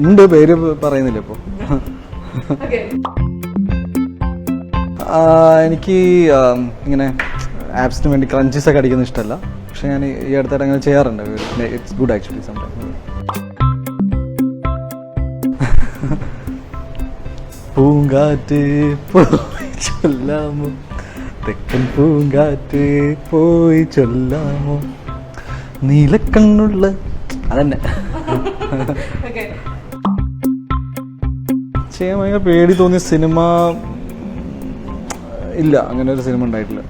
ഉണ്ട്, പേര് പറയുന്നില്ല ഇപ്പോൾ. എനിക്ക് ഇങ്ങനെ ആപ്സിന് വേണ്ടി ക്രഞ്ചസ് ഒക്കെ അടിക്കുന്ന ഇഷ്ടമല്ല. പക്ഷെ ഞാൻ ഈ അടുത്തായിട്ട് അങ്ങനെ ചെയ്യാറുണ്ട്. It's good actually sometime. പൂങ്കാറ്റ് പോയി ചൊല്ലാമോ, തെക്കൻ പൂങ്കാറ്റ് പോയി ചൊല്ലാമോ, നീലക്കണ്ണുള്ള അതന്നെ. ചെയ്യാൻ ഭയങ്കര പേടി തോന്നിയ സിനിമ ഇല്ല, അങ്ങനെ ഒരു സിനിമ ഉണ്ടായിട്ടില്ല.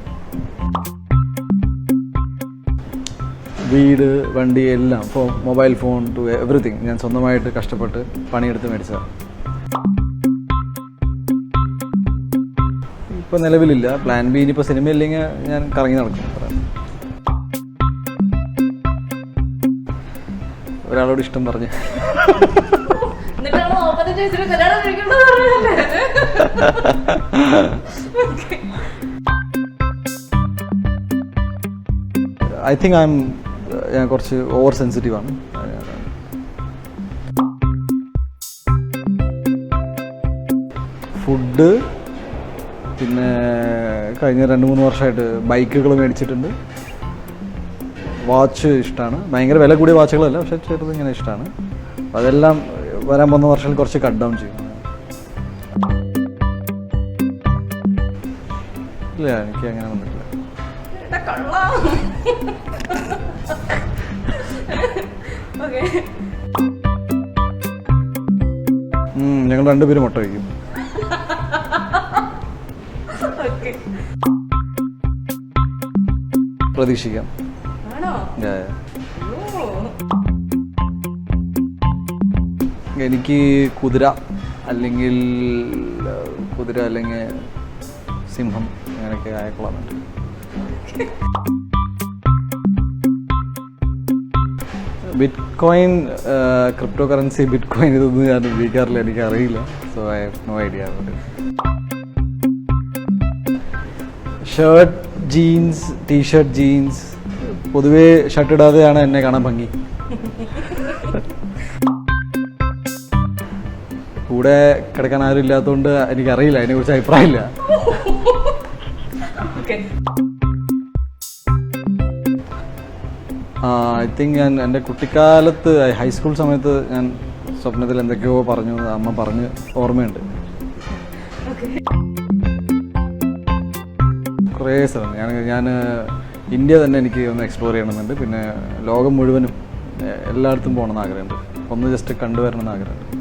വീട്, വണ്ടി എല്ലാം, ഇപ്പോൾ മൊബൈൽ ഫോൺ ടു എവറിത്തിങ് ഞാൻ സ്വന്തമായിട്ട് കഷ്ടപ്പെട്ട് പണിയെടുത്ത് മേടിച്ചതാണ്. ഇപ്പോൾ നിലവിലില്ല. പ്ലാൻ ബി ഇനിയിപ്പോൾ സിനിമ ഇല്ലെങ്കിൽ ഞാൻ കറങ്ങി നടക്കും. ഒരാളോട് ഇഷ്ടം പറഞ്ഞ് ഐ തിങ്ക് ഞാൻ കുറച്ച് ഓവർ സെൻസിറ്റീവ് ആണ്. ഫുഡ്, പിന്നെ കഴിഞ്ഞ 2-3 വർഷമായിട്ട് ബൈക്കുകൾ മേടിച്ചിട്ടുണ്ട്. വാച്ച് ഇഷ്ടമാണ്. ഭയങ്കര വില കൂടിയ വാച്ചുകളല്ല, പക്ഷെ ചെറുതിങ്ങനെ ഇഷ്ടമാണ്. അതെല്ലാം വരാൻ പോകുന്ന വർഷങ്ങളിൽ കുറച്ച് കട്ട് ഡൗൺ ചെയ്യും. ഇല്ല, എനിക്ക് അങ്ങനെ വന്നിട്ടില്ല. ഞങ്ങൾ 2 പേരും മുട്ട വയ്ക്കും. പ്രതീക്ഷിക്കാം. എനിക്ക് കുതിര അല്ലെങ്കിൽ സിംഹം അങ്ങനെയൊക്കെ ആയിക്കൊള്ളാറുണ്ട്. ബിറ്റ്കോയിൻ, ക്രിപ്റ്റോ കറൻസി, ബിറ്റ്കോയിൻ ഇതൊന്നും ഞാൻ ഉപയോഗിക്കാറില്ല, എനിക്ക് അറിയില്ല. So I have no idea. Shirt, jeans, T-shirt, jeans. പൊതുവേ ഷർട്ട് ഇടാതെയാണ് എന്നെ കാണാൻ ഭംഗി. കൂടെ കിടക്കാൻ ആരും ഇല്ലാത്തതുകൊണ്ട് എനിക്കറിയില്ല, അതിനെക്കുറിച്ച് അഭിപ്രായമില്ല. ഐ തിങ്ക് ഞാൻ എൻ്റെ കുട്ടിക്കാലത്ത് ഹൈസ്കൂൾ സമയത്ത് ഞാൻ സ്വപ്നത്തിൽ എന്തൊക്കെയോ പറഞ്ഞു, അമ്മ പറഞ്ഞ് ഓർമ്മയുണ്ട്. കുറേ സ്ഥലം ഞാൻ ഇന്ത്യ തന്നെ എനിക്ക് ഒന്ന് എക്സ്പ്ലോർ ചെയ്യണമെന്നുണ്ട്. പിന്നെ ലോകം മുഴുവനും എല്ലായിടത്തും പോകണമെന്ന് ആഗ്രഹമുണ്ട്. ഒന്ന് ജസ്റ്റ് കണ്ടുവരണമെന്ന് ആഗ്രഹമുണ്ട്.